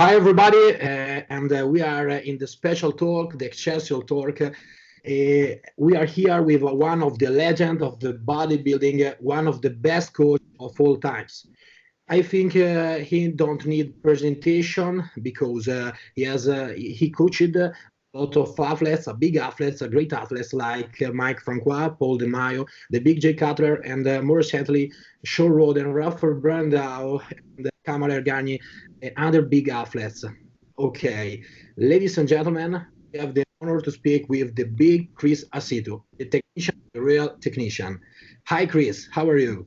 Hi, everybody, and we are in the special talk, the EXCELSIOR talk. We are here with one of the legends of the bodybuilding, one of the best coach of all times. I think he don't need presentation because he coached a lot of athletes, big athletes, great athletes like Mike Francois, Paul De Mayo, the big Jay Cutler, and more recently Shawn Rhoden, Rafael Brandao, and Kamal Ergani, and other big athletes. Okay, ladies and gentlemen, we have the honor to speak with the big Chris Aceto, the technician, the real technician. Hi, Chris. How are you?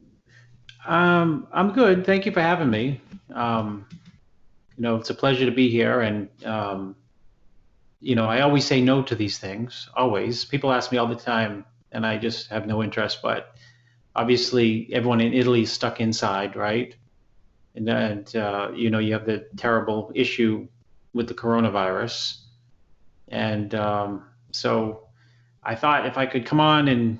I'm good. Thank you for having me. It's a pleasure to be here. And, I always say no to these things, always. People ask me all the time, and I just have no interest. But obviously, everyone in Italy is stuck inside, right? And you have the terrible issue with the coronavirus. And so I thought if I could come on and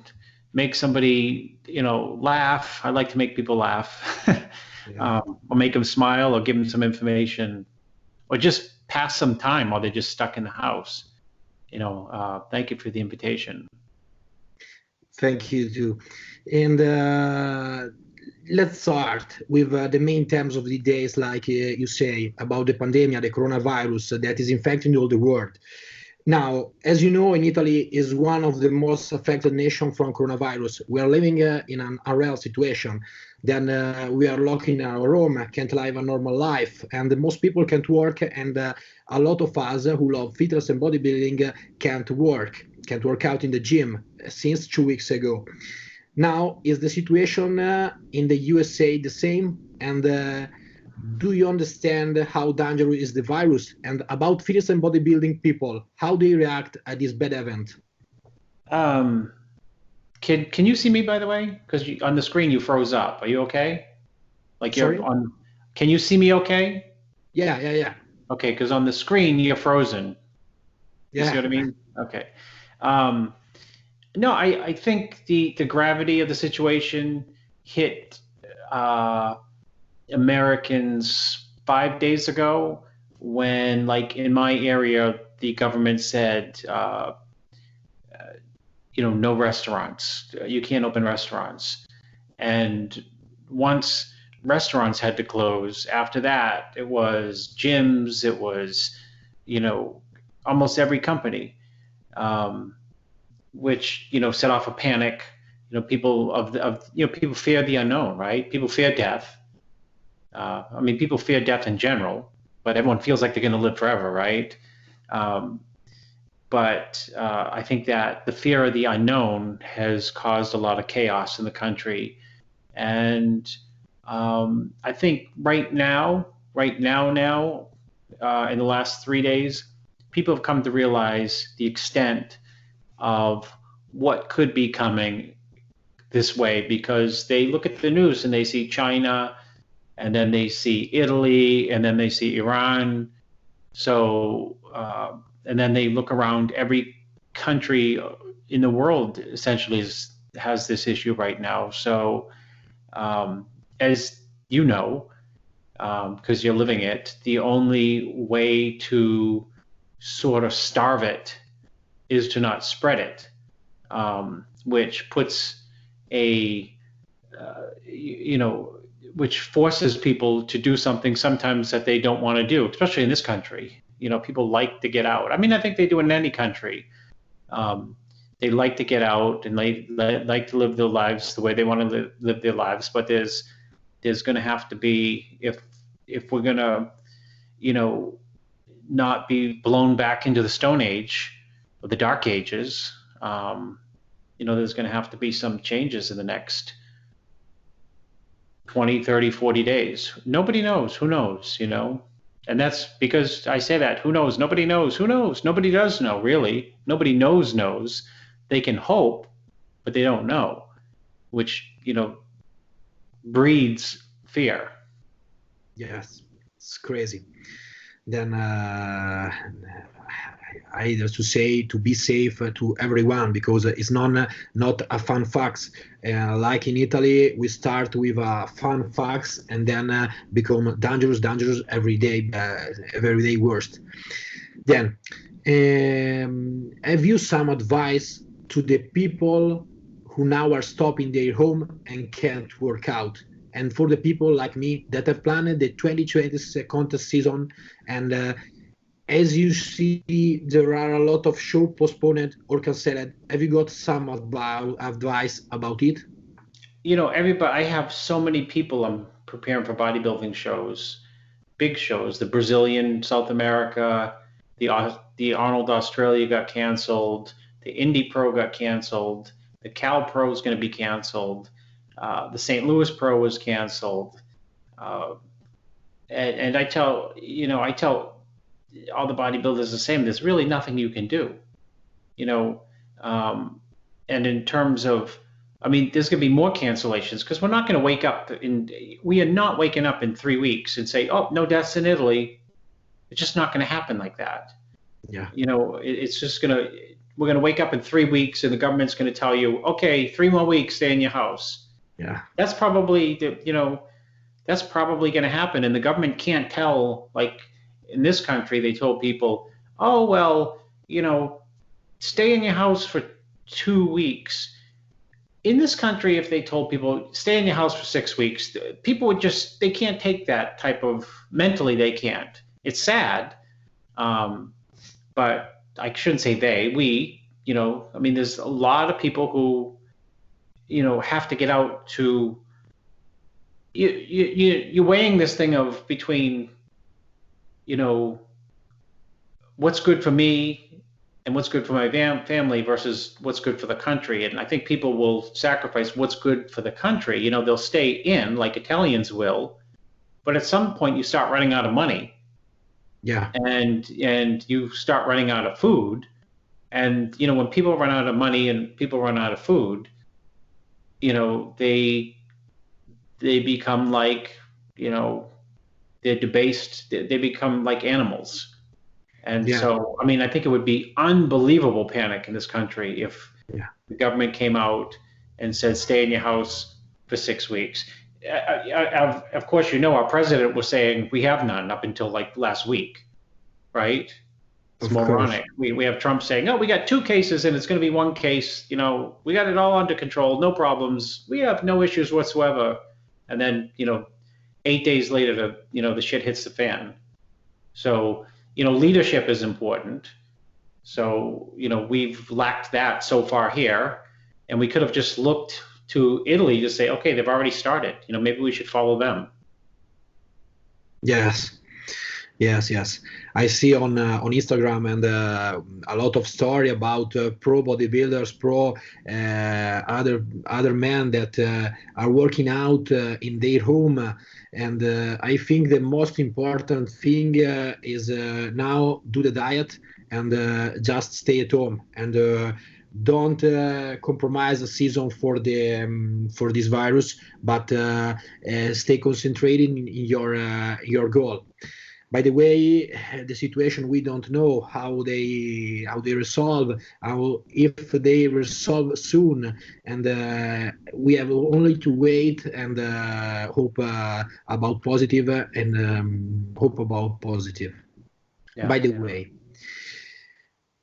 make somebody, laugh. I like to make people laugh, or make them smile, or give them some information, or just pass some time while they're just stuck in the house. Thank you for the invitation. Thank you too. And let's start with the main terms of the days, like you say, about the pandemic, the coronavirus that is infecting all the world. Now, as you know, in Italy is one of the most affected nations from coronavirus. We are living in an unreal situation. Then we are locked in our room, can't live a normal life, and most people can't work. And a lot of us who love fitness and bodybuilding can't work out in the gym since 2 weeks ago. Now, is the situation in the USA the same? And do you understand how dangerous is the virus? And about fitness and bodybuilding people, how they react at this bad event? Can you see me, by the way? Because on the screen you froze up. Are you okay? Like Sorry? you're on. Can you see me okay? Yeah. Okay, because on the screen you're frozen. You Yeah. see what I mean? Okay. No, I think the gravity of the situation hit Americans 5 days ago when, like in my area, the government said, no restaurants. You can't open restaurants. And once restaurants had to close, after that, it was gyms, it was, almost every company. Which set off a panic. People people fear the unknown, right? People fear death. People fear death in general, but everyone feels like they're going to live forever, right? But I think that the fear of the unknown has caused a lot of chaos in the country, and I think right now, in the last 3 days, people have come to realize the extent of what could be coming this way, because they look at the news and they see China, and then they see Italy, and then they see Iran. So, and then they look around, every country in the world essentially has this issue right now. So, as you know, because you're living it, the only way to sort of starve it is to not spread it, which puts which forces people to do something sometimes that they don't want to do, especially in this country. People like to get out. I think they do in any country. They like to get out, and they like to live their lives the way they want to live their lives. But there's going to have to be, if we're going to, not be blown back into the Stone Age, the Dark Ages, there's going to have to be some changes in the next 20, 30, 40 days. Nobody knows. Who knows, And that's because I say that. Who knows? Nobody knows. Who knows? Nobody does know, really. Nobody knows. They can hope, but they don't know, which, breeds fear. Yes, it's crazy. Then I to say to be safe to everyone, because it's not a fun facts. Like in Italy, we start with fun facts and then become dangerous every day worst. Then, have you some advice to the people who now are stopping their home and can't work out? And for the people like me that have planned the 2020 contest season, and as you see, there are a lot of shows postponed or canceled. Have you got some advice about it? Everybody, I have so many people I'm preparing for bodybuilding shows, big shows. The Brazilian, South America, the Arnold Australia got canceled. The Indy Pro got canceled. The Cal Pro is going to be canceled. The St. Louis Pro was canceled. And I tell all the bodybuilders the same. There's really nothing you can do, and in terms of, there's going to be more cancellations, because we're not going to wake up we are not waking up in 3 weeks and say, oh, no deaths in Italy. It's just not going to happen like that. Yeah. It's just we're going to wake up in 3 weeks and the government's going to tell you, okay, 3 more weeks, stay in your house. Yeah. That's probably, that's probably going to happen. And the government can't tell, like in this country, they told people, oh, well, stay in your house for 2 weeks. In this country, if they told people, stay in your house for 6 weeks, people would they can't take that type of, mentally they can't. It's sad. But I shouldn't say we, there's a lot of people who, have to get out to, you're weighing this thing of between, what's good for me and what's good for my family versus what's good for the country. And I think people will sacrifice what's good for the country. They'll stay in like Italians will, but at some point you start running out of money. Yeah. And you start running out of food. And, when people run out of money and people run out of food, they become like, they're debased. They become like animals. And so, I think it would be unbelievable panic in this country if the government came out and said, stay in your house for 6 weeks. Of course, our president was saying we have none up until like last week, right? It's moronic. We have Trump saying, oh, we got 2 cases and it's going to be 1 case. We got it all under control, no problems. We have no issues whatsoever. And then, 8 days later, the shit hits the fan. So, leadership is important. So, we've lacked that so far here, and we could have just looked to Italy to say, okay, they've already started. Maybe we should follow them. Yes. I see on Instagram and a lot of story about pro bodybuilders, other men that are working out in their home, and I think the most important thing is now do the diet and just stay at home and don't compromise the season for this virus, but stay concentrated in your goal. By the way, the situation, we don't know how they resolve, if they resolve soon, and we have only to wait and hope about positive and hope about positive. By the way,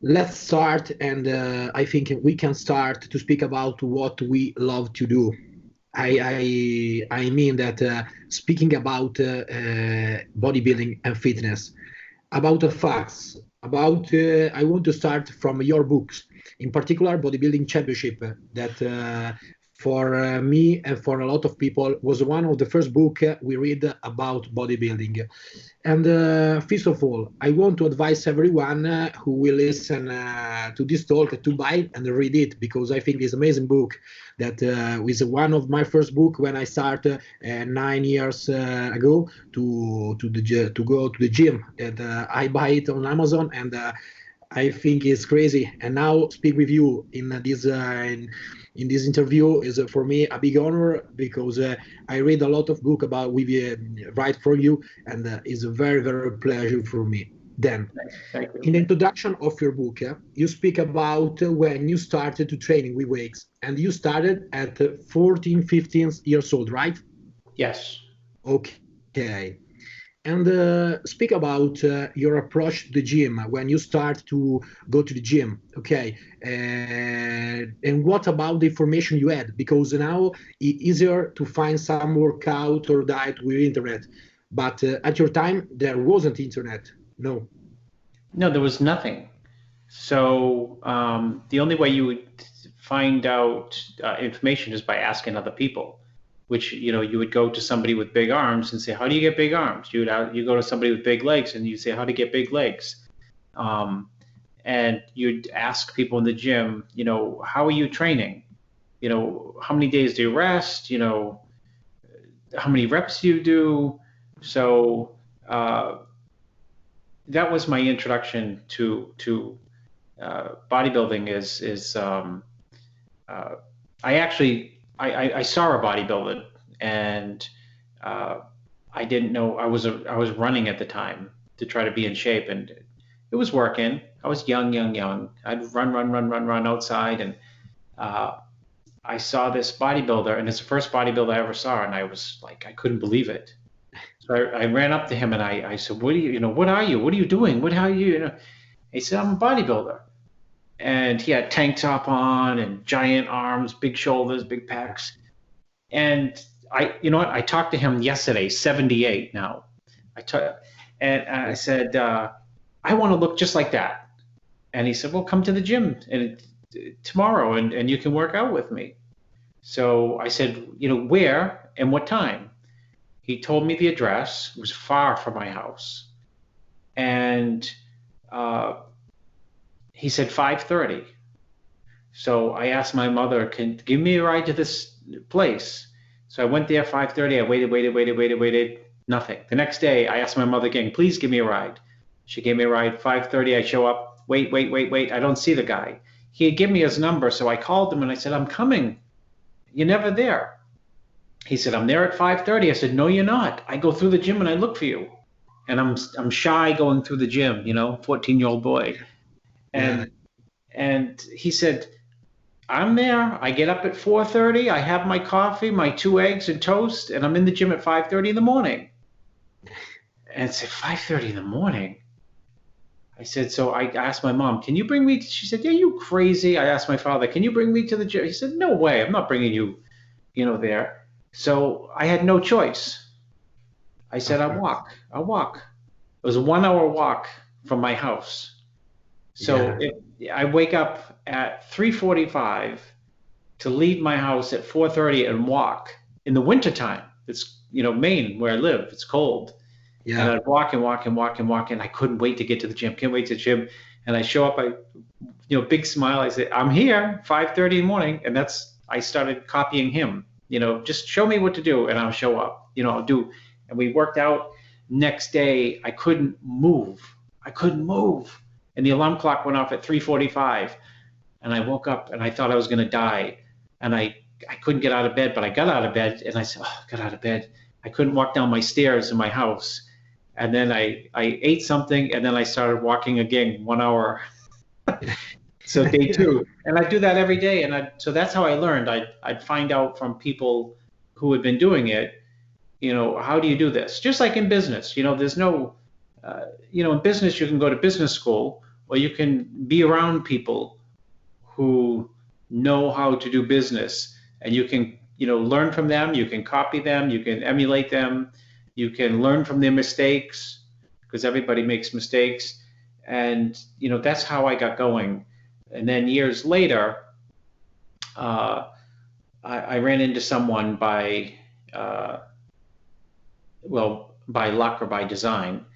let's start, and I think we can start to speak about what we love to do. I mean that speaking about bodybuilding and fitness, about the facts, about I want to start from your books, in particular Bodybuilding Championship, that for me and for a lot of people was one of the first books we read about bodybuilding. And first of all, I want to advise everyone who will listen to this talk to buy and read it, because I think it's an amazing book that was one of my first book when I started 9 years ago to go to the gym. And I buy it on Amazon, and I think it's crazy. And now speak with you in this interview is for me a big honor, because I read a lot of book about with right from you, and it's a very, very pleasure for me. Then, Thank you. in the introduction of your book, you speak about when you started to training with weights, and you started at 14, 15 years old, right? Yes. Okay. And speak about your approach to the gym when you start to go to the gym. Okay. And what about the information you had? Because now it's easier to find some workout or diet with internet. But at your time, there wasn't internet. No. No, there was nothing. So the only way you would find out information is by asking other people, which, you would go to somebody with big arms and say, how do you get big arms? You go to somebody with big legs and you say, how to get big legs? And you'd ask people in the gym, how are you training? How many days do you rest? How many reps do you do? So that was my introduction to bodybuilding. I saw a bodybuilder, and I didn't know I was running at the time to try to be in shape, and it was working. I was young. I'd run outside, and I saw this bodybuilder, and it's the first bodybuilder I ever saw, and I was like, I couldn't believe it. So I ran up to him and I said, what are you? What are you doing? How are you? He said, I'm a bodybuilder. And he had tank top on and giant arms, big shoulders, big pecs. And I talked to him yesterday, 78 now. And I said, I want to look just like that. And he said, well, come to the gym tomorrow and you can work out with me. So I said, where and what time? He told me the address. It was far from my house. And he said 5:30. So I asked my mother, can give me a ride to this place. So I went there 5:30. I waited. Nothing. The next day, I asked my mother again, please give me a ride. She gave me a ride. 5:30, I show up. Wait. I don't see the guy. He had given me his number, so I called him and I said, I'm coming. You're never there. He said, I'm there at 5:30. I said, no, you're not. I go through the gym and I look for you. And I'm shy going through the gym, 14-year-old boy. And he said, I'm there. I get up at 4:30. I have my coffee, my 2 eggs and toast, and I'm in the gym at 5:30 in the morning. And I said, 5:30 in the morning? I said, so I asked my mom, can you bring me? She said, yeah, you crazy. I asked my father, can you bring me to the gym? He said, no way. I'm not bringing you, there. So I had no choice. I said, I'll walk. It was a 1-hour walk from my house. So I wake up at 3:45 to leave my house at 4:30 and walk in the wintertime. It's, Maine, where I live. It's cold. Yeah. And I'd walk, and I couldn't wait to get to the gym. Can't wait to the gym. And I show up, big smile. I say, I'm here, 5:30 in the morning. And I started copying him. Just show me what to do and I'll show up. I'll do. And we worked out. Next day, I couldn't move. And the alarm clock went off at 3:45. And I woke up and I thought I was going to die. And I couldn't get out of bed, but I got out of bed. And I said, I got out of bed. I couldn't walk down my stairs in my house. And then I ate something, and then I started walking again, 1 hour. So day 2, and I do that every day. And so that's how I learned. I'd find out from people who had been doing it, how do you do this? Just like in business, there's no, in business, you can go to business school, or you can be around people who know how to do business, and you can, learn from them, you can copy them, you can emulate them, you can learn from their mistakes, because everybody makes mistakes. And, that's how I got going. And then years later, I ran into someone by luck or by design,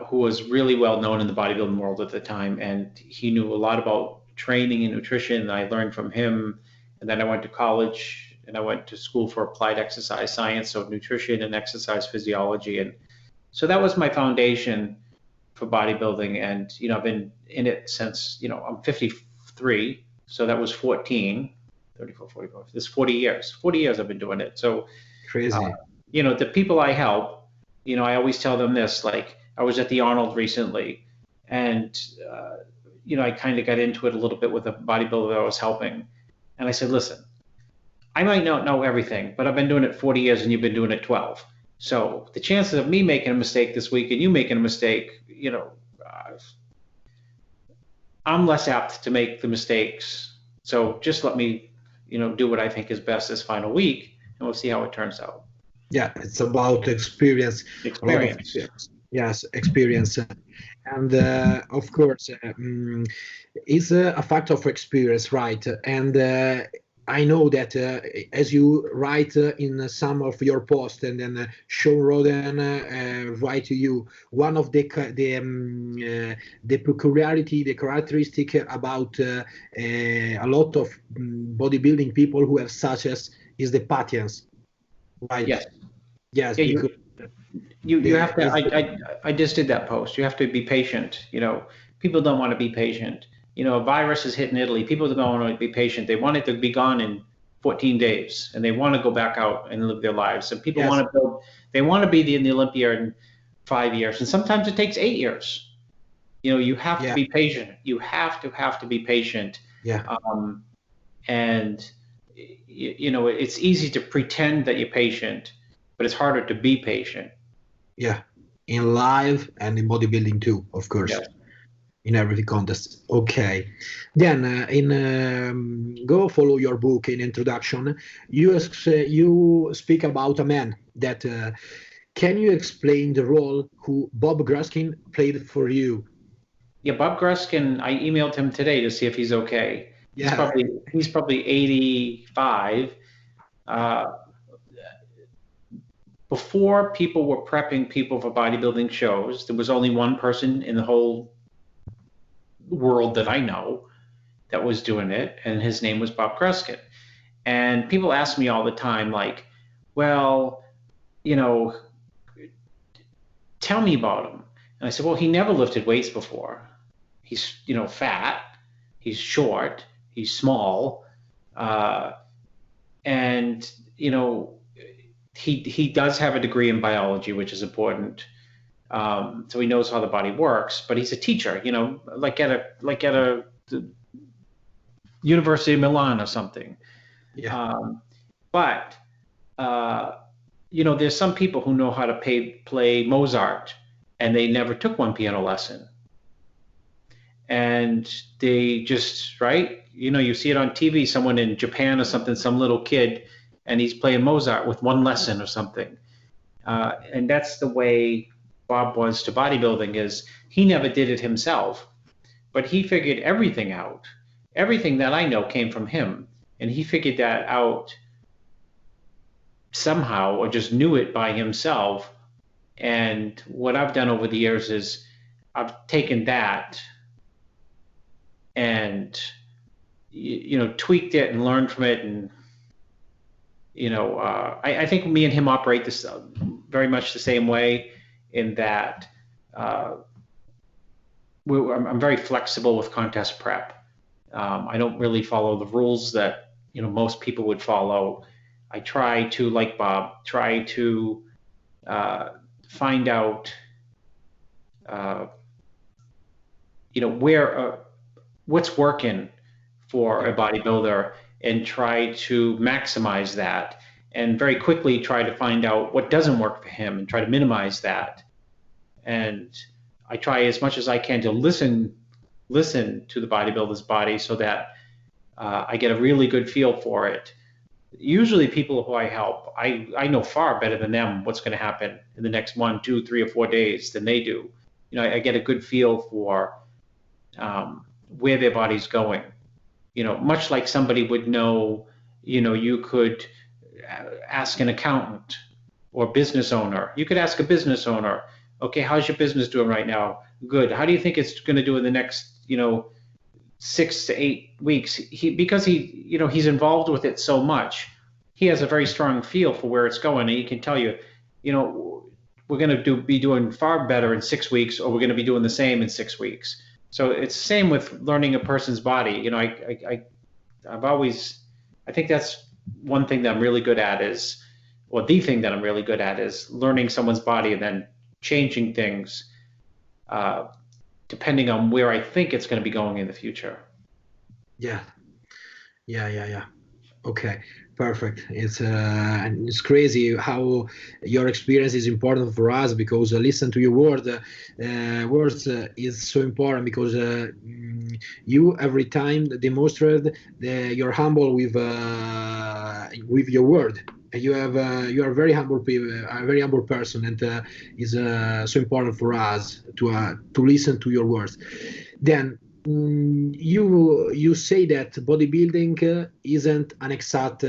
who was really well known in the bodybuilding world at the time. And he knew a lot about training and nutrition. And I learned from him. And then I went to college and I went to school for applied exercise science, so nutrition and exercise physiology. And so that was my foundation for bodybuilding. And, I've been in it since, I'm 53. So that was 14, 34, 45. This 40 years. 40 years I've been doing it. So crazy. The people I help, I always tell them this, like I was at the Arnold recently, And, I kind of got into it a little bit with a bodybuilder that I was helping. And I said, listen, I might not know everything, but I've been doing it 40 years and you've been doing it 12. So the chances of me making a mistake this week and you making a mistake, I'm less apt to make the mistakes. So just let me, do what I think is best this final week, and we'll see how it turns out. Yeah, it's about experience. Experience. Yes, experience. And of course, it's a factor of experience, right? And I know that as you write in some of your posts, and then Shawn Rhoden write to you, one of the peculiarity, the characteristic about a lot of bodybuilding people who have such as is the patience, right? Yes. Yes. Yeah, you have to. I just did that post. You have to be patient. People don't want to be patient. A virus is hitting Italy. People don't want to be patient. They want it to be gone in 14 days, and they want to go back out and live their lives. And people want to build. They want to be in the Olympia in 5 years, and sometimes it takes 8 years. You have to be patient. You have to be patient. Yeah. And it's easy to pretend that you're patient, but it's harder to be patient. Yeah, in live and in bodybuilding too, of course. Yes. In every contest. Okay. Then go follow your book in introduction. You speak about a man that can you explain the role who Bob Gruskin played for you? Yeah, Bob Gruskin, I emailed him today to see if he's okay. Yeah. He's probably 85. Before people were prepping people for bodybuilding shows, there was only one person in the whole world that I know that was doing it, and his name was Bob Gruskin. And people ask me all the time, like, well, tell me about him. And I said, well, he never lifted weights before. He's, fat, he's short, he's small, and, he does have a degree in biology, which is important. So he knows how the body works, but he's a teacher, like at a University of Milan or something. Yeah. But there's some people who know how to play Mozart, and they never took one piano lesson. And they just, right? You see it on TV, someone in Japan or something, some little kid, and he's playing Mozart with one lesson or something. And that's the way Bob was to bodybuilding, is he never did it himself, but he figured everything out. Everything that I know came from him, and he figured that out somehow, or just knew it by himself. And what I've done over the years is I've taken that and tweaked it and learned from it. And I think me and him operate this very much the same way, in that I'm very flexible with contest prep. I don't really follow the rules that most people would follow. I try to, like Bob, find out where what's working for a bodybuilder, and try to maximize that, and very quickly try to find out what doesn't work for him and try to minimize that. And I try as much as I can to listen to the bodybuilder's body, so that I get a really good feel for it. Usually people who I help, I know far better than them what's going to happen in the next 1, 2, 3, or 4 days than they do. I get a good feel for where their body's going. Much like somebody would know, you could ask an accountant or business owner. You could ask a business owner, okay, how's your business doing right now? Good. How do you think it's going to do in the next, 6 to 8 weeks? Because he's involved with it so much, he has a very strong feel for where it's going, and he can tell you, we're going to be doing far better in 6 weeks, or we're going to be doing the same in 6 weeks. So it's the same with learning a person's body. I think that's one thing that I'm really good at is learning someone's body and then changing things depending on where I think it's going to be going in the future. Yeah. Okay, perfect. And it's crazy how your experience is important for us, because listen to your words is so important, because you every time demonstrate you're humble with your word. You are very humble people, a very humble person, and is so important for us to listen to your words. Then you say that bodybuilding isn't an exact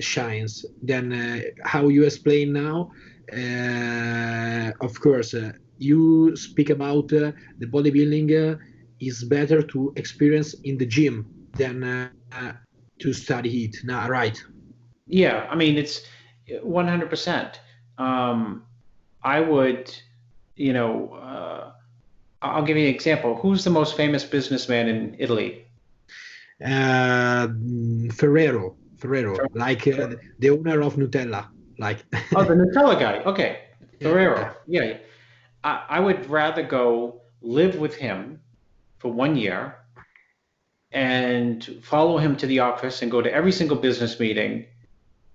science. Then how you explain now? Of course, you speak about the bodybuilding is better to experience in the gym than to study it. Now, right? Yeah, I mean, it's 100%. I would, you know, I'll give you an example. Who's the most famous businessman in Italy? Ferrero, like the owner of Nutella, like. Oh, the Nutella guy. Okay, Yeah. Ferrero. Yeah, I would rather go live with him for 1 year and follow him to the office and go to every single business meeting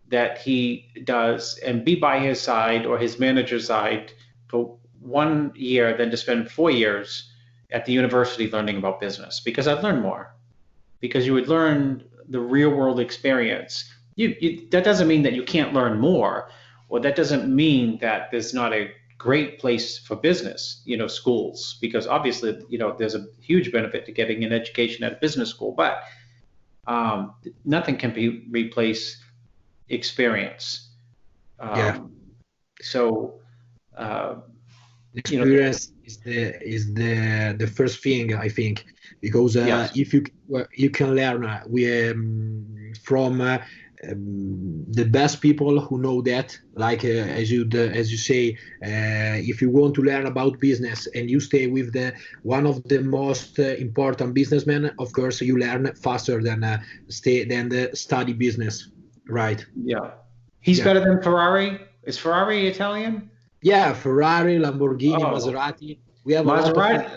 that he does and be by his side or his manager's side for 1 year than to spend 4 years at the university learning about business, because I'd learn more, because you would learn the real world experience. That doesn't mean that you can't learn more, or that doesn't mean that there's not a great place for business, schools, because obviously, there's a huge benefit to getting an education at a business school, but nothing can replace experience. Yeah. So, experience is the first thing, I think, because yes. if you can learn from the best people who know that, like as you say, if you want to learn about business and you stay with one of the most important businessmen, of course you learn faster than study business, right? Yeah, he's better than Ferrari. Is Ferrari Italian? Yeah, Ferrari, Lamborghini, Oh, Maserati. We have Maserati. a lot of.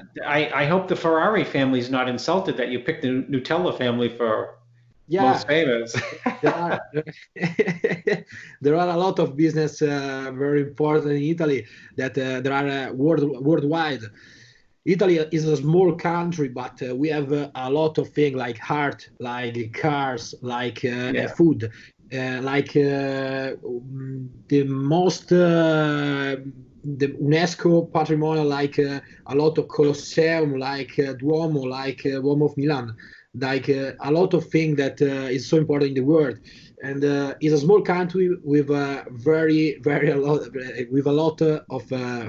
I hope the Ferrari family is not insulted that you picked the Nutella family for most famous. there are there are a lot of business very important in Italy that there are worldwide. Italy is a small country, but we have a lot of things like art, like cars, like food, like the most the UNESCO patrimonial, like a lot of Colosseum, like Duomo, like Duomo of Milan, like a lot of things that is so important in the world. And it's a small country with a lot of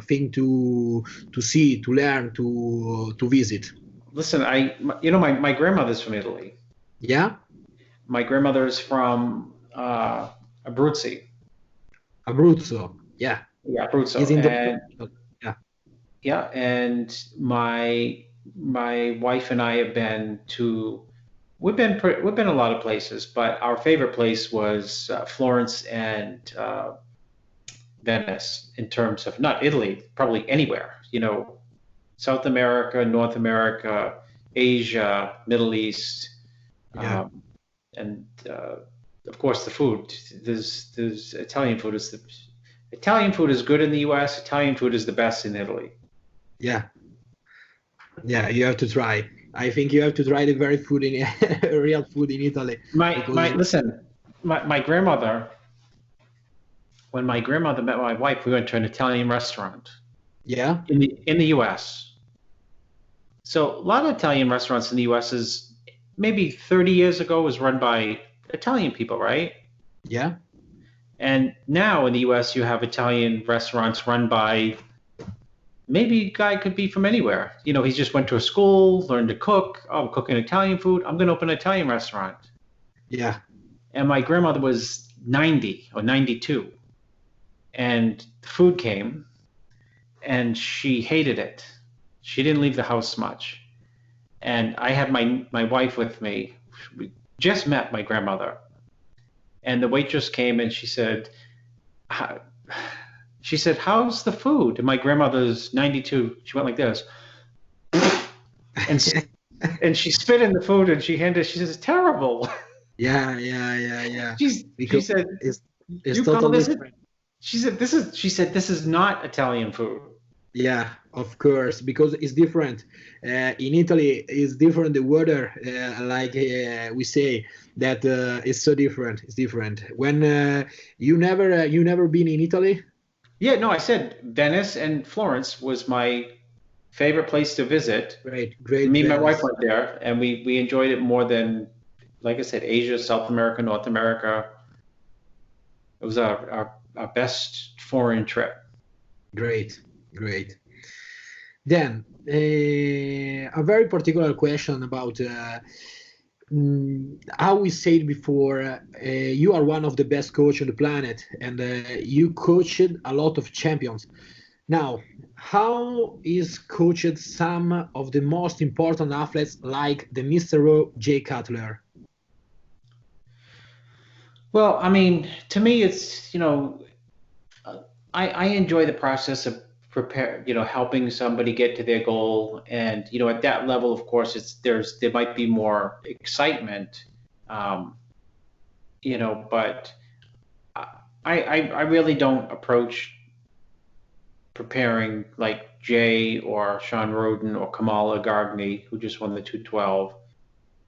things to see, to learn, to visit. Listen, my grandmother's from Italy. Yeah. My grandmother is from Abruzzi. Abruzzo. Yeah. Yeah, Abruzzo. And my wife and I have been to. We've been a lot of places, but our favorite place was Florence and Venice, in terms of not Italy, probably anywhere. South America, North America, Asia, Middle East, and of course the food. There's Italian food Italian food is good in the U.S. Italian food is the best in Italy. Yeah, you have to try. I think you have to try the very food in real food in Italy. Listen, my grandmother. When my grandmother met my wife, we went to an Italian restaurant. Yeah. In the U.S. So a lot of Italian restaurants in the U.S. is maybe 30 years ago was run by Italian people, right? Yeah. And now in the U.S. you have Italian restaurants run by. Maybe a guy could be from anywhere. He just went to a school, learned to cook. Oh, I'm cooking Italian food. I'm going to open an Italian restaurant. Yeah. And my grandmother was 90 or 92. And the food came, and she hated it. She didn't leave the house much. And I had my wife with me. We just met my grandmother. And the waitress came and she said, how's the food? And my grandmother's 92. She went like this. and she spit in the food and she handed. She says, "It's terrible." Yeah. She said, it's "You call totally this?" different. She said, "This is not Italian food." Yeah, of course, because it's different. In Italy, it's different. The weather, we say, that is so different. It's different. When you never been in Italy? Yeah, no, I said Venice and Florence was my favorite place to visit. Great, Me and my wife Venice. went there, and we enjoyed it more than, like I said, Asia, South America, North America. It was our best foreign trip. Great. Then a very particular question about how we said before. You are one of the best coaches on the planet, and you coached a lot of champions. Now, how is coached some of the most important athletes like the Mr. Jay Cutler? Well, I mean, to me, it's, I enjoy the process of helping somebody get to their goal, and at that level, of course, there might be more excitement, but I really don't approach preparing like Jay or Shawn Rhoden or Kamala Gardney, who just won the 212.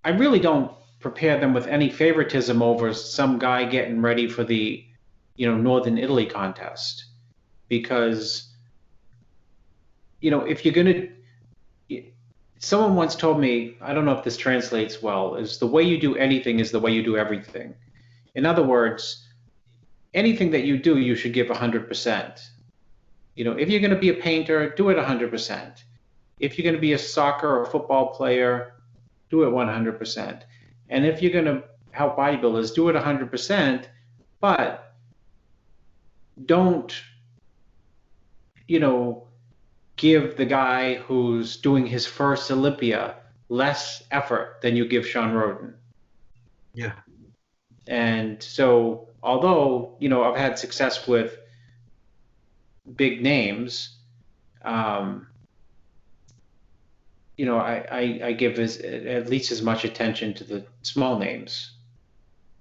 I really don't prepare them with any favoritism over some guy getting ready for the, Northern Italy contest, because, if you're gonna, someone once told me, I don't know if this translates well, is the way you do anything is the way you do everything. In other words, anything that you do, you should give 100%. If you're going to be a painter, do it 100%. If you're going to be a soccer or football player, do it 100%. And if you're going to help bodybuilders, do it 100%, but don't, give the guy who's doing his first Olympia less effort than you give Shawn Rhoden. Yeah. And so, although, I've had success with big names, I give at least as much attention to the small names,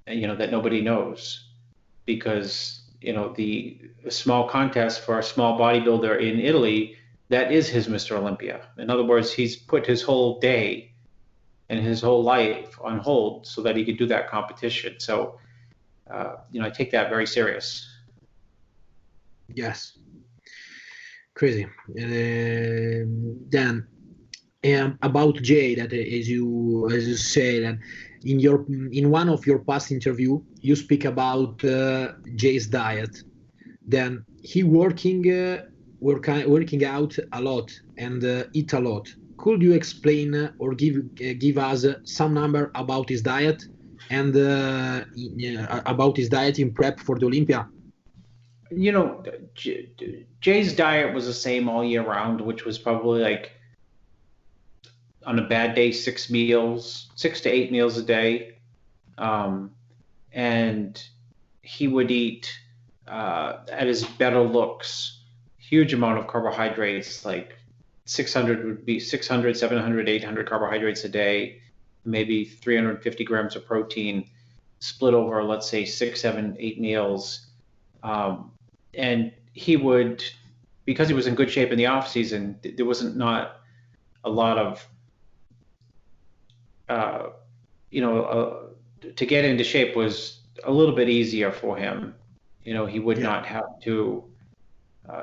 that nobody knows, because the small contest for a small bodybuilder in Italy, that is his Mr. Olympia. In other words, he's put his whole day and his whole life on hold so that he could do that competition. So, I take that very serious. Yes. Crazy. Then about Jay, that as you say, that in one of your past interview you speak about Jay's diet. Then he working out a lot and eat a lot. Could you explain or give us some number about his diet and about his diet in prep for the Olympia? Jay's diet was the same all year round, which was probably like, on a bad day, 6 to 8 meals a day. And he would eat, at his better looks, huge amount of carbohydrates, like 700, 800 carbohydrates a day, maybe 350 grams of protein, split over, let's say, 6, 7, 8 meals. And he would, because he was in good shape in the off season, there wasn't not a lot of, to get into shape was a little bit easier for him. He would not have to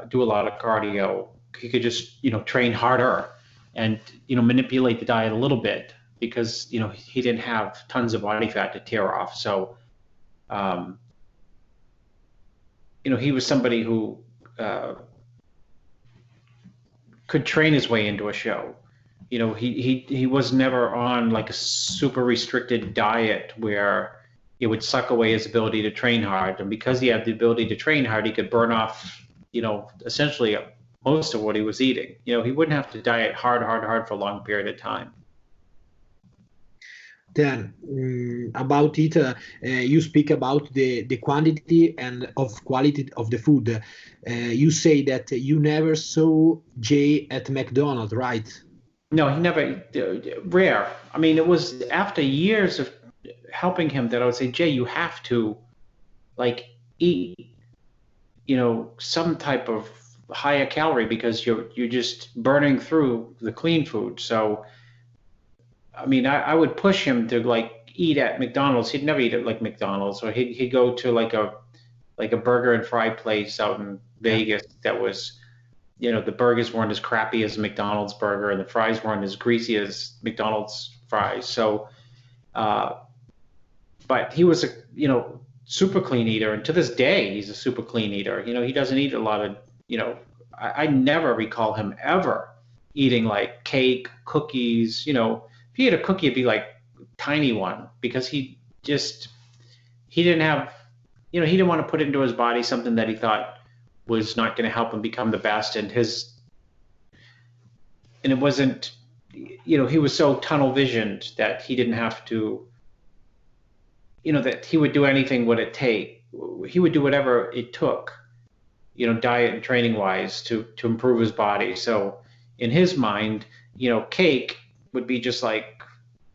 do a lot of cardio. He could just, train harder and, manipulate the diet a little bit, because, he didn't have tons of body fat to tear off. So, he was somebody who could train his way into a show. He was never on like a super restricted diet where it would suck away his ability to train hard. And because he had the ability to train hard, he could burn off, essentially most of what he was eating. He wouldn't have to diet hard for a long period of time. Then about it, you speak about the quantity and of quality of the food. You say that you never saw Jay at McDonald's, right? No, he never, rare. I mean, it was after years of helping him that I would say, Jay, you have to like eat, some type of higher calorie because you're just burning through the clean food. So, I mean, I would push him to like eat at McDonald's. He'd never eat at like McDonald's, or he'd go to like a burger and fry place out in Vegas that was, the burgers weren't as crappy as a McDonald's burger, and the fries weren't as greasy as McDonald's fries. So, but he was a, super clean eater, and to this day, he's a super clean eater. He doesn't eat a lot of, I never recall him ever eating like cake, cookies. If he ate a cookie, it'd be like a tiny one because he didn't have, he didn't want to put into his body something that he thought was not going to help him become the best. And it wasn't, he was so tunnel visioned that he didn't have to, that he would do anything he would do whatever it took, diet and training wise to improve his body. So in his mind, cake would be just like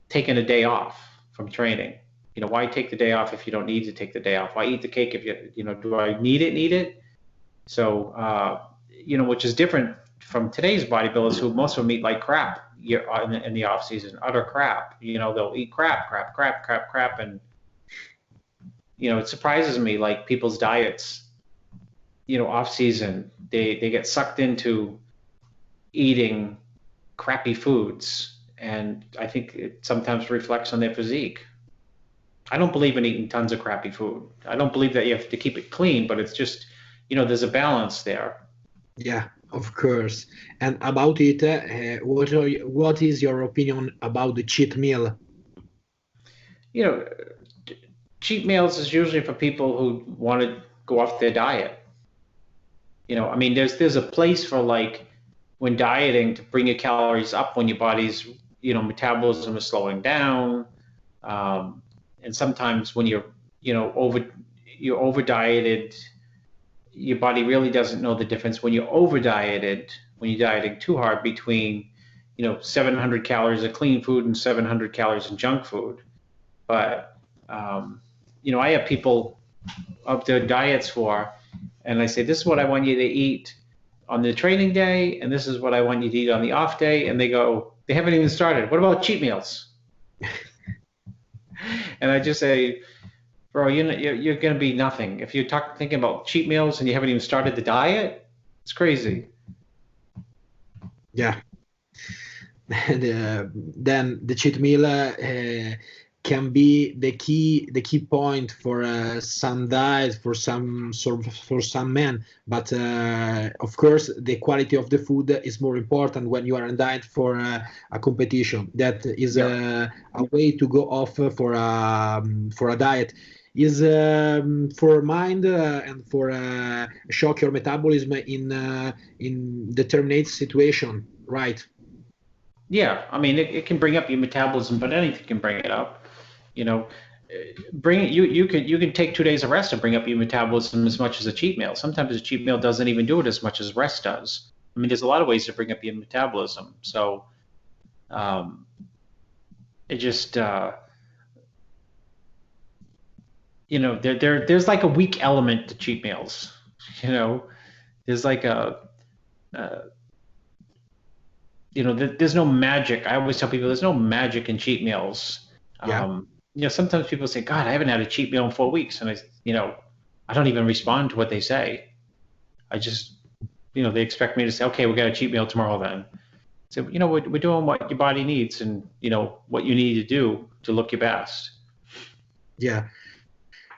taking a day off from training. Why take the day off if you don't need to take the day off? Why eat the cake if do I need it? So, which is different from today's bodybuilders who most of them eat like crap in the off season, utter crap. They'll eat crap. And, it surprises me, like people's diets, off season, they get sucked into eating crappy foods. And I think it sometimes reflects on their physique. I don't believe in eating tons of crappy food. I don't believe that you have to keep it clean, but it's just, there's a balance there. Yeah, of course. And about it, what is your opinion about the cheat meal? Cheat meals is usually for people who want to go off their diet. I mean, there's a place for like when dieting to bring your calories up when your body's, metabolism is slowing down. And sometimes when you're over dieted, your body really doesn't know the difference when you're over dieted, when you're dieting too hard between, 700 calories of clean food and 700 calories of junk food. But, I have people up their diets for, and I say, this is what I want you to eat on the training day, and this is what I want you to eat on the off day. And they go, they haven't even started. What about cheat meals? And I just say, bro, you're going to be nothing. If you're thinking about cheat meals and you haven't even started the diet, it's crazy. Yeah. Then the cheat meal can be the key point for some diet, for some men. But of course, the quality of the food is more important when you are on diet for a competition. That is a way to go off for a diet. Is for mind and for shock your metabolism in determinate situation, right? Yeah, I mean it can bring up your metabolism, but anything can bring it up. Bring it. You can take 2 days of rest and bring up your metabolism as much as a cheat meal. Sometimes a cheat meal doesn't even do it as much as rest does. I mean, there's a lot of ways to bring up your metabolism. So, it just there's like a weak element to cheat meals. There's like there's no magic. I always tell people there's no magic in cheat meals. Sometimes people say, God, I haven't had a cheat meal in 4 weeks. And I don't even respond to what they say. I just, they expect me to say, okay, we got a cheat meal tomorrow then. So, we're doing what your body needs and, what you need to do to look your best. Yeah.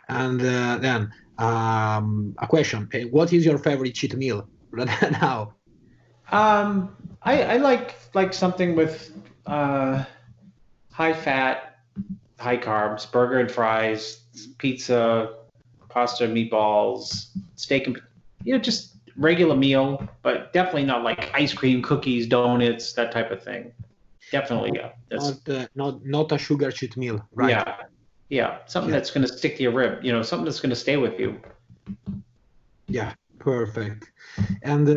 And then a question, what is your favorite cheat meal now? I like something with high fat, high carbs, burger and fries, pizza, pasta, meatballs, steak, and just regular meal, but definitely not like ice cream, cookies, donuts, that type of thing. Definitely, yeah. That's not a sugar cheat meal, right? Yeah. Something that's going to stick to your rib. Something that's going to stay with you. Yeah. Perfect. And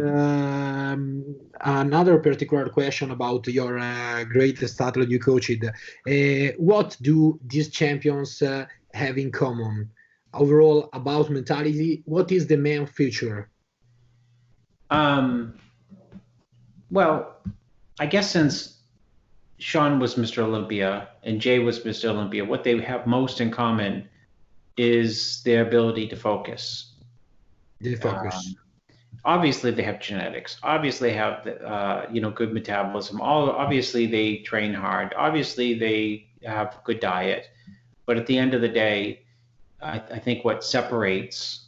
another particular question about your greatest athlete you coached. What do these champions have in common? Overall, about mentality, what is the main feature? Well, I guess since Shawn was Mr. Olympia and Jay was Mr. Olympia, what they have most in common is their ability to focus. The focus. Obviously, they have genetics. Obviously, they have good metabolism. Obviously, they train hard. Obviously, they have good diet. But at the end of the day, I think what separates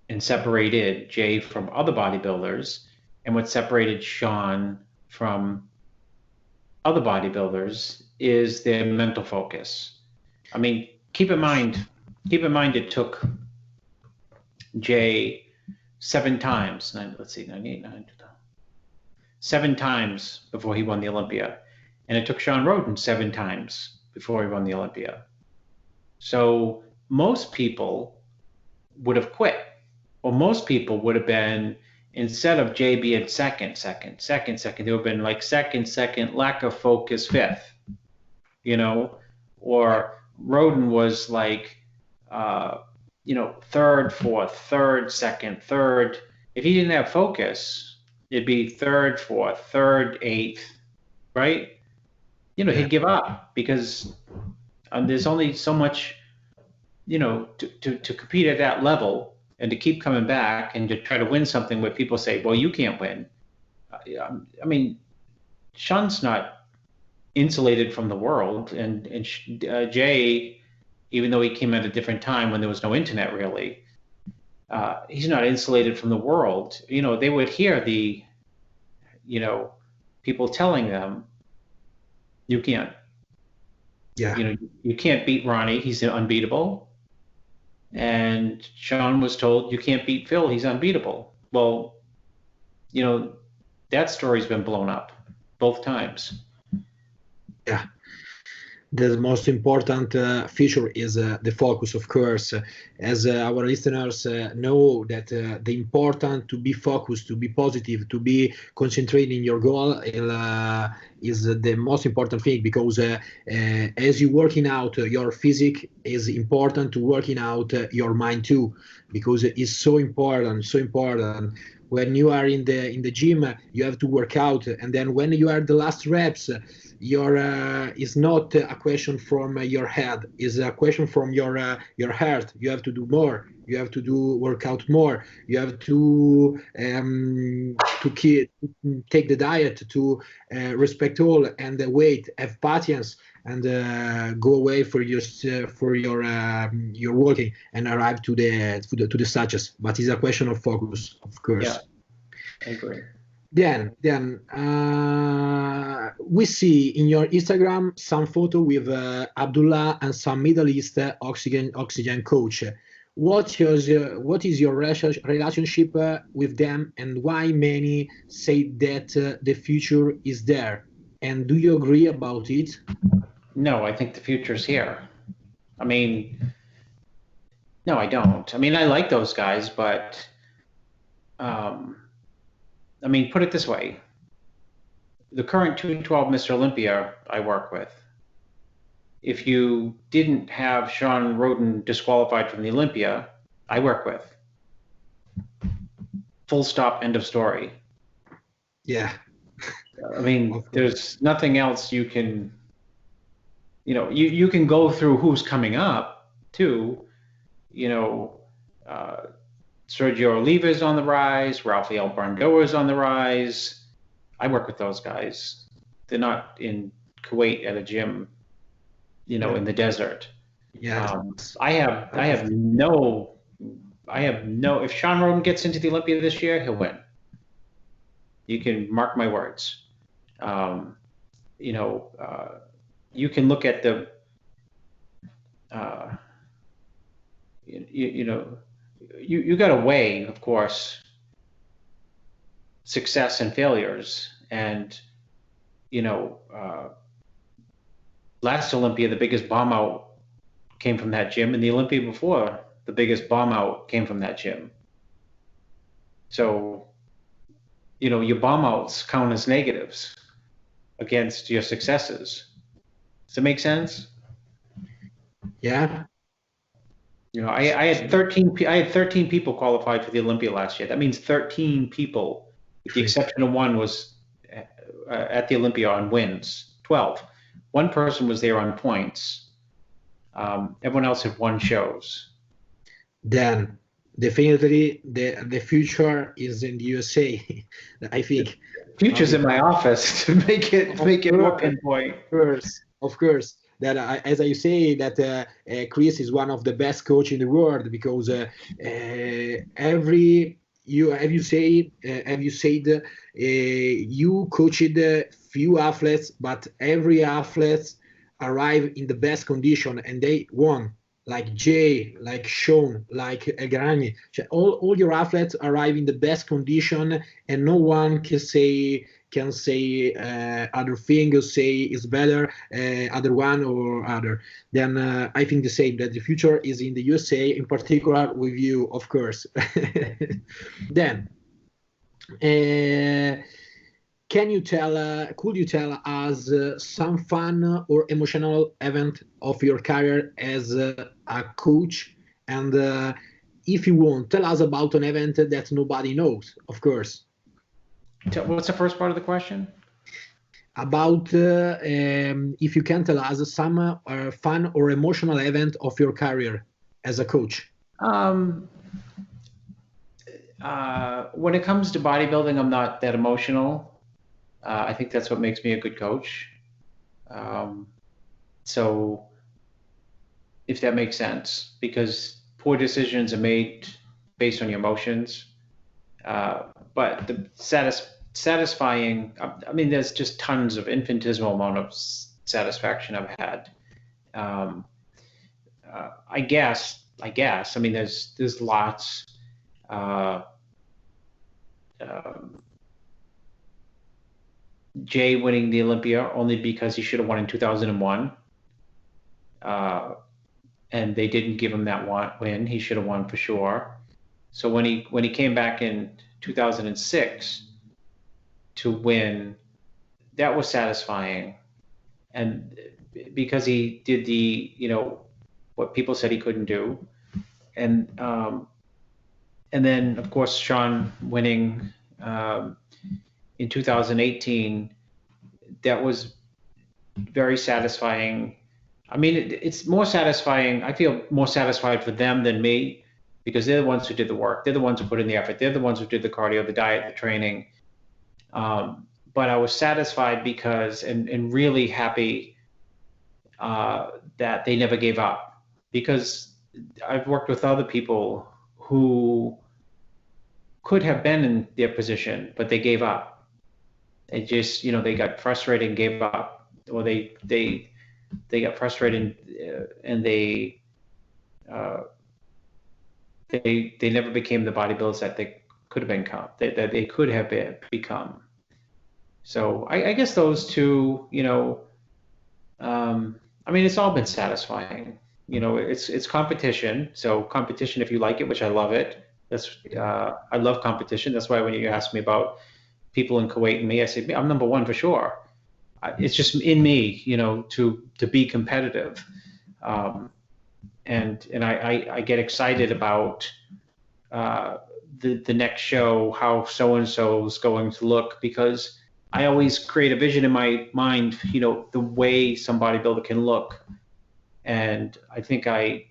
and separated Jay from other bodybuilders, and what separated Shawn from other bodybuilders is their mental focus. I mean, keep in mind it took Jay 7 times, 7 times before he won the Olympia. And it took Shawn Rhoden 7 times before he won the Olympia. So most people would have quit. Or most people would have been, instead of Jay being second, they would have been like second, lack of focus, 5th. Or Rhoden was like, 3rd, 4th, 3rd, 2nd, 3rd. If he didn't have focus, it'd be 3rd, 4th, 3rd, 8th, right? He'd give up because there's only so much, to compete at that level and to keep coming back and to try to win something where people say, well, you can't win. I mean, Shawn's not insulated from the world, and Jay, even though he came at a different time when there was no internet really, he's not insulated from the world. They would hear the, people telling them, you can't. Yeah. You can't beat Ronnie, he's unbeatable. And Shawn was told, you can't beat Phil, he's unbeatable. Well, that story's been blown up both times. Yeah. The most important feature is the focus, of course. As our listeners know that the important to be focused, to be positive, to be concentrating your goal is the most important thing, because as you working out your physique, is important to working out your mind too, because it's so important. When you are in the gym, you have to work out, and then when you are the last reps, is not a question from your head, is a question from your heart. You have to do more. You have to work out more. You have to take the diet, to respect all, and wait, have patience, and go away for your walking and arrive to the success. But it's a question of focus, of course. Yeah, I agree. Then we see in your Instagram some photo with Abdullah and some Middle East oxygen coach. What is your relationship with them, and why many say that the future is there? And do you agree about it? No, I think the future's here. I mean, no, I don't. I mean, I like those guys, but I mean, put it this way. The current 212 Mr. Olympia I work with, if you didn't have Shawn Rhoden disqualified from the Olympia, I work with. Full stop, end of story. Yeah. I mean, there's nothing else you can, you can go through who's coming up too. Sergio Oliva's on the rise, Rafael Brandoa's on the rise. I work with those guys. They're not in Kuwait at a gym, in the desert. Yeah. I have no, if Shawn Rhoden gets into the Olympia this year, he'll win. You can mark my words. You can look at the, you got to weigh, of course, success and failures. And, last Olympia, the biggest bomb out came from that gym, and the Olympia before, the biggest bomb out came from that gym. So, your bomb outs count as negatives against your successes. Does it make sense? Yeah. I had 13 people qualified for the Olympia last year. That means 13 people, with the exception of one, was at the Olympia on wins. 12. One person was there on points. Everyone else had won shows. Then definitely the future is in the USA. I think future's in my office to make it more pinpoint. Of course. That as I say, that Chris is one of the best coach in the world, because you coached few athletes, but every athlete arrived in the best condition and they won. Like Jay, like Shawn, like Grani. All your athletes arrive in the best condition, and no one can say other things, say is better, other one or other. Then I think the same, that the future is in the USA, in particular with you, of course. Then, could you tell us some fun or emotional event of your career as a coach? And if you want, tell us about an event that nobody knows, of course. What's the first part of the question? About if you can tell us some fun or emotional event of your career as a coach. When it comes to bodybuilding, I'm not that emotional. I think that's what makes me a good coach. So if that makes sense, because poor decisions are made based on your emotions. But the satisfying, I mean, there's just tons of infinitesimal amount of satisfaction I've had. I guess, I mean, there's lots. Jay winning the Olympia only because he should have won in 2001. And they didn't give him that win. He should have won for sure. So when he came back in 2006 to win, that was satisfying. And because he did what people said he couldn't do. And then of course Shawn winning in 2018, that was very satisfying. I mean, it's more satisfying. I feel more satisfied for them than me, because they're the ones who did the work. They're the ones who put in the effort. They're the ones who did the cardio, the diet, the training. But I was satisfied because, and really happy that they never gave up, because I've worked with other people who could have been in their position, but they gave up. They just, they got frustrated and gave up, or they got frustrated and they never became the bodybuilders that they could have become. That they could have become. So I guess those two, I mean, it's all been satisfying. It's competition. So competition, if you like it, which I love it. I love competition. That's why when you ask me about people in Kuwait and me, I say I'm number one for sure. It's just in me, to be competitive, and I get excited about the next show, how so and so is going to look, because I always create a vision in my mind, the way some bodybuilder can look, and I think that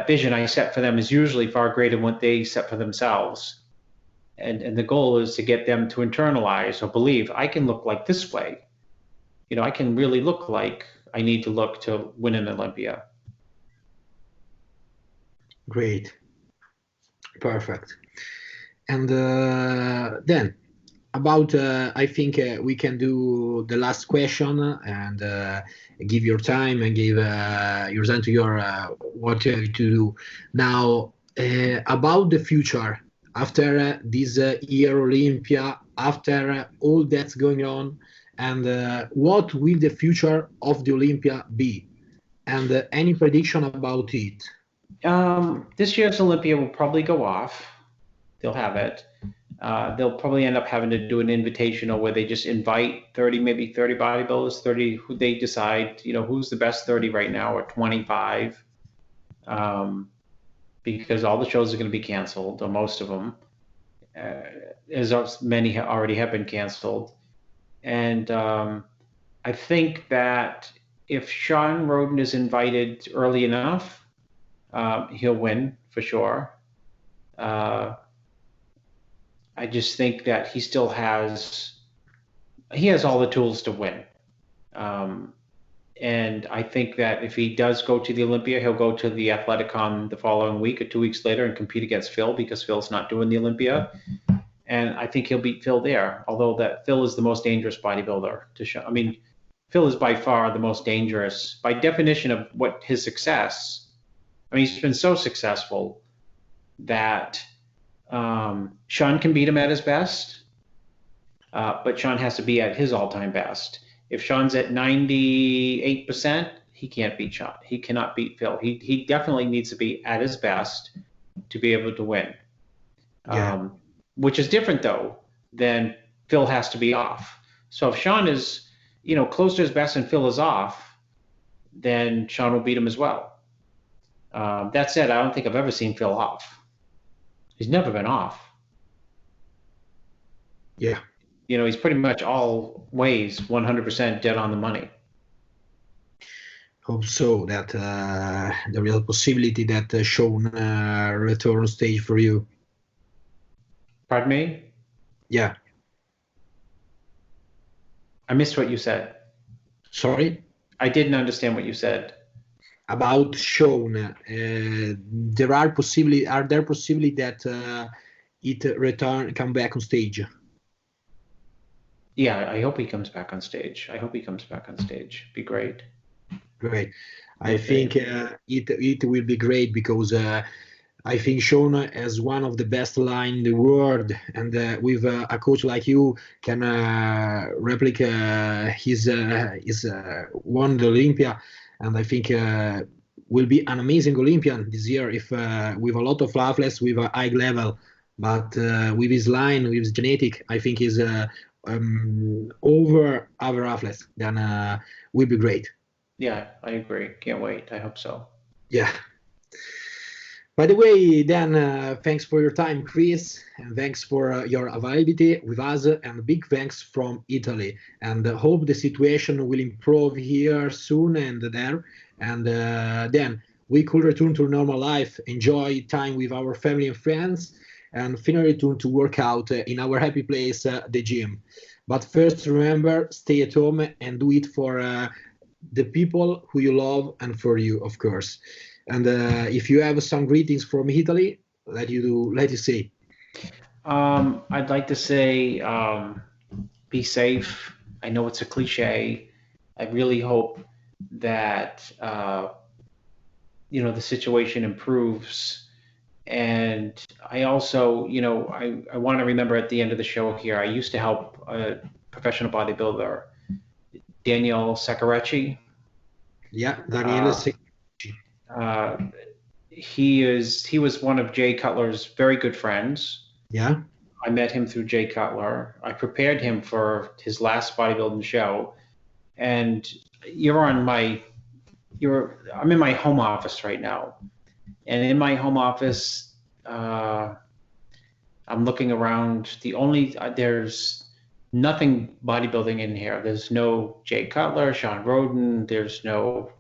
vision I set for them is usually far greater than what they set for themselves. And the goal is to get them to internalize or believe I can look like this way. I can really look like I need to look to win an Olympia. Great. Perfect. And then about, I think we can do the last question and give your time and give your time to your what you have to do now about the future. After this year Olympia, after all that's going on, and what will the future of the Olympia be? And any prediction about it? This year's Olympia will probably go off. They'll have it. They'll probably end up having to do an invitational where they just invite 30, maybe 30 bodybuilders, 30 who they decide, who's the best 30 right now, or 25, because all the shows are going to be canceled, or most of them, as many already have been canceled. And I think that if Shawn Rhoden is invited early enough, he'll win for sure. I just think that he still has all the tools to win. And I think that if he does go to the Olympia, he'll go to the Athleticon the following week or 2 weeks later and compete against Phil, because Phil's not doing the Olympia. And I think he'll beat Phil there, although that Phil is the most dangerous bodybuilder to show. I mean, Phil is by far the most dangerous by definition of what his success. I mean, he's been so successful that Shawn can beat him at his best, but Shawn has to be at his all-time best. If Shawn's at 98%, he can't beat Shawn. He cannot beat Phil. He definitely needs to be at his best to be able to win. Yeah. Which is different, though, than Phil has to be off. So if Shawn is, close to his best and Phil is off, then Shawn will beat him as well. That said, I don't think I've ever seen Phil off. He's never been off. Yeah. He's pretty much always 100% dead on the money. Hope so that the real possibility that Shawn return on stage for you. Pardon me? Yeah. I missed what you said. Sorry? I didn't understand what you said. About Shawn, are there possibility that it come back on stage? Yeah, I hope he comes back on stage. Be great. Great. I think it will be great, because I think Shawn has one of the best line in the world, and with a coach like you can replicate his won the Olympia. And I think will be an amazing Olympian this year, if with a lot of loveless, with a high level, but with his line, with his genetic, I think he's over other athletes. Then will be great. Yeah, I agree. Can't wait. I hope so. Yeah. By the way, Dan, thanks for your time, Chris, and thanks for your availability with us, and big thanks from Italy. And hope the situation will improve here soon and there. And then we could return to normal life, enjoy time with our family and friends, and finally return to work out in our happy place, the gym. But first, remember, stay at home and do it for the people who you love and for you, of course. And if you have some greetings from Italy, let you say. I'd like to say, be safe. I know it's a cliche. I really hope that the situation improves. And I also, I want to remember at the end of the show here, I used to help a professional bodybuilder, Daniel Saccarecci. Yeah, Daniele he was one of Jay Cutler's very good friends. Yeah. I met him through Jay Cutler. I prepared him for his last bodybuilding show, and I'm in my home office right now, and in my home office, I'm looking around. There's nothing bodybuilding in here. There's no Jay Cutler, Shawn Rhoden. There's no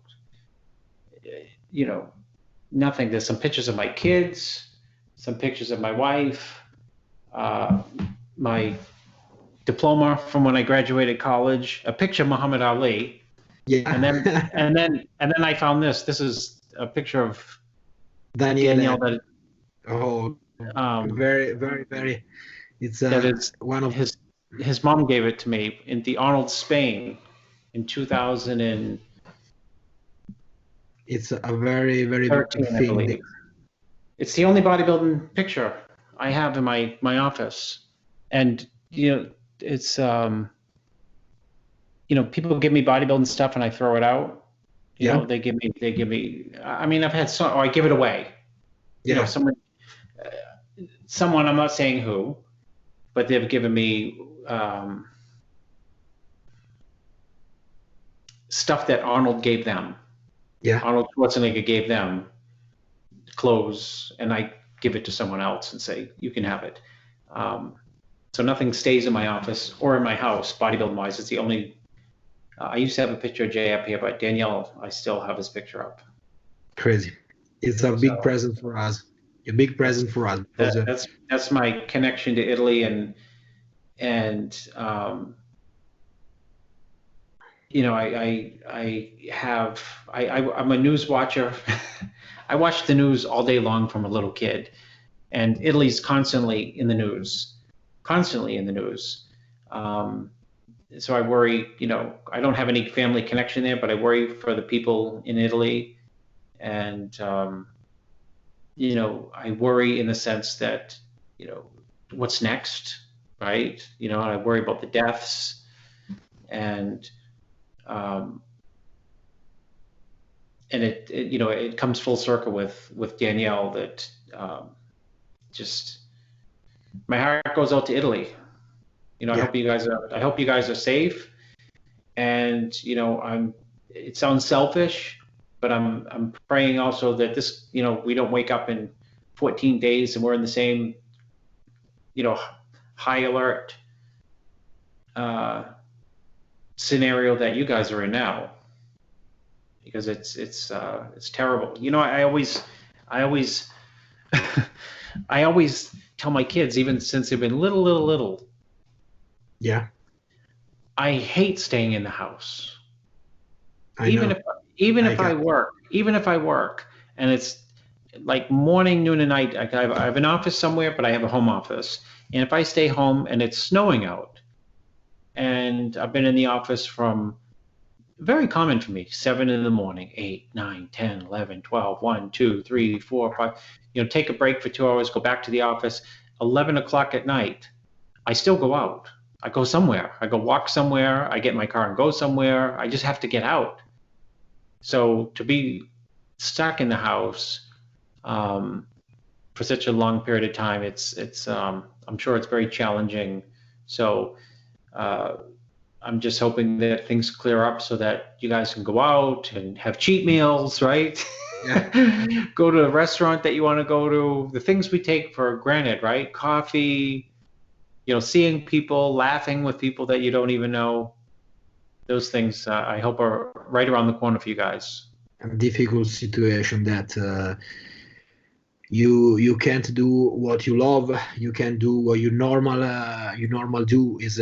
nothing. There's some pictures of my kids, some pictures of my wife, my diploma from when I graduated college, a picture of Muhammad Ali. Yeah. And then I found this. This is a picture of Daniel. That, very, very, very. It's that is one of his mom gave it to me in the Arnold, Spain, in 2000 and. It's a very, very big thing. It's the only bodybuilding picture I have in my office. And, it's, people give me bodybuilding stuff and I throw it out. You know, they give me. I mean, I've had some, or I give it away. You know, someone, I'm not saying who, but they've given me stuff that Arnold gave them. Yeah. Arnold Schwarzenegger gave them clothes, and I give it to someone else and say, you can have it. So nothing stays in my office or in my house, bodybuilding wise. It's the only, I used to have a picture of Jay up here, but Danielle, I still have his picture up. Crazy. It's a big present for us. A big present for us. That's my connection to Italy, and you know, I'm a news watcher. I watch the news all day long from a little kid, and Italy's constantly in the news. So I worry, you know, I don't have any family connection there, but I worry for the people in Italy. And, you know, I worry in the sense that, you know, what's next, right? You know, and I worry about the deaths, and it you know, it comes full circle with Danielle that just my heart goes out to Italy. You know, I hope you guys are safe, and you know, it sounds selfish, but I'm praying also that this, you know, we don't wake up in 14 days and we're in the same, you know, high alert scenario that you guys are in now, because it's terrible. You know, I always I always tell my kids, even since they've been little. Yeah. I hate staying in the house. Even if I work, and it's like morning, noon, and night. I have an office somewhere, but I have a home office. And if I stay home and it's snowing out, and I've been in the office from, very common for me, 7 in the morning, 8, 9, 10, 11, 12, 1, 2, 3, 4, 5, you know, take a break for 2 hours, go back to the office, 11 o'clock at night, I still go out. I go somewhere. I go walk somewhere. I get in my car and go somewhere. I just have to get out. So to be stuck in the house for such a long period of time, it's I'm sure it's very challenging. So I'm just hoping that things clear up so that you guys can go out and have cheat meals, right? Yeah. Go to a restaurant that you want to go to. The things we take for granted, right? Coffee, you know, seeing people, laughing with people that you don't even know. Those things, I hope, are right around the corner for you guys. A difficult situation that you can't do what you love. You can't do what you normal do is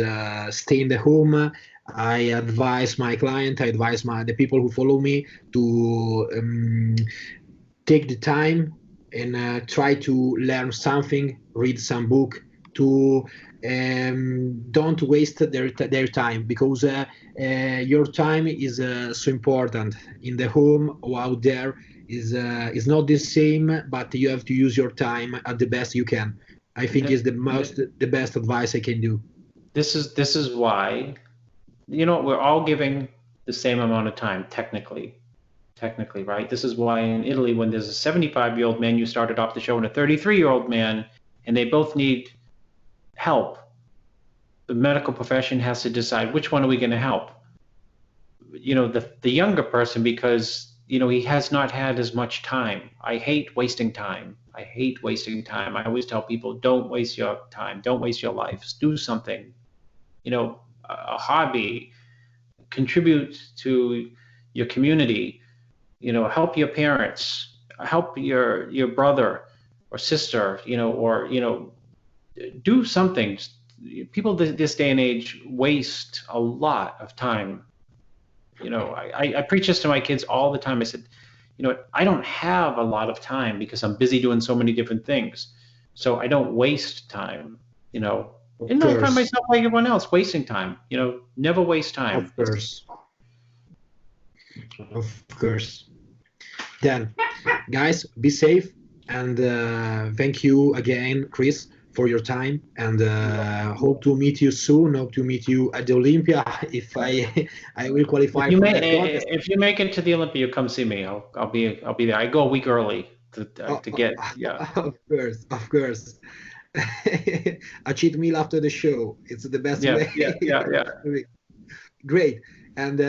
stay in the home. I advise my client, I advise the people who follow me to take the time and try to learn something, read some book, to don't waste their time, because your time is so important. In the home or out there is not the same, but you have to use your time at the best you can. I think is the best advice I can do. This is why, you know, we're all giving the same amount of time, technically, right? This is why in Italy, when there's a 75-year-old man, you started off the show, and a 33-year-old man, and they both need help, the medical profession has to decide which one are we going to help. You know, the younger person, because, you know, he has not had as much time. I hate wasting time. I always tell people, don't waste your time. Don't waste your life. Do something, you know, a hobby, contribute to your community, you know, help your parents, help your brother or sister, you know, or, you know, do something. People this day and age waste a lot of time. You know, I preach this to my kids all the time. I said, you know, I don't have a lot of time because I'm busy doing so many different things. So I don't waste time, you know. And I find myself like everyone else, wasting time. You know, never waste time. Of course. Then, guys, be safe, and thank you again, Chris, for your time, and hope to meet you soon. Hope to meet you at the Olympia if I will qualify for that contest. If you make it to the Olympia, come see me. I'll be there. I go a week early to get. Yeah. Of course. A cheat meal after the show. It's the best way. Yeah. Great. And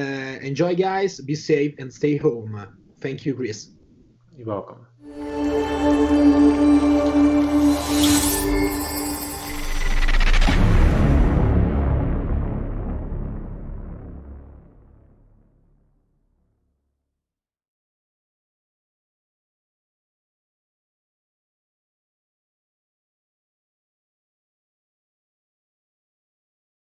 enjoy, guys. Be safe and stay home. Thank you, Chris. You're welcome.